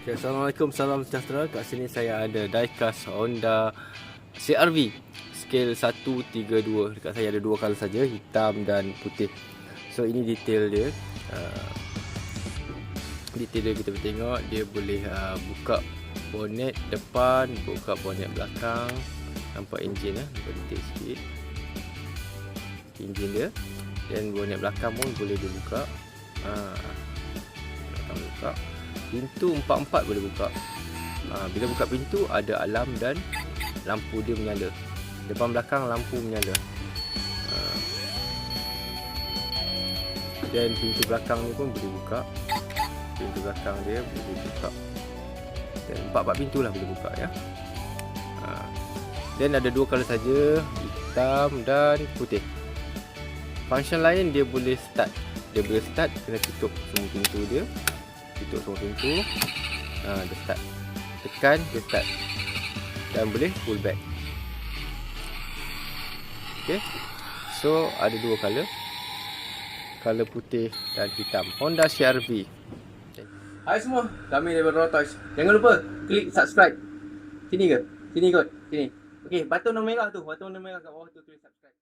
Okay, Assalamualaikum, salam sejahtera. Kat sini saya ada diecast Honda CR-V scale 132. Dekat saya ada dua color saja, hitam dan putih. So ini detail dia. Detail dia kita boleh tengok, dia boleh buka bonnet depan, buka bonnet belakang. Nampak enjin nampak detail sikit. Enjin dia. Dan bonnet belakang pun boleh dibuka. Belakang buka. Pintu empat-empat boleh buka. Bila buka pintu ada alarm dan lampu dia menyala. Depan belakang lampu menyala. Dan pintu belakang ni pun boleh buka. Pintu belakang dia boleh buka. Dan empat-empat pintu lah boleh buka ya. Dan ada dua color saja, hitam dan putih. Function lain dia boleh start. Dia boleh start, kena tutup semua pintu dia. Tutup semua pintu. Dia start. Tekan, dia start. Dan boleh pull back. Okay. So ada dua color. Color putih dan hitam. Honda CR-V. Okay. Hai semua, kami daripada Rotoys. Jangan lupa klik subscribe. Sini ke? Sini kot. Sini. Okay, button merah tu. Button merah kat bawah tu tulis subscribe.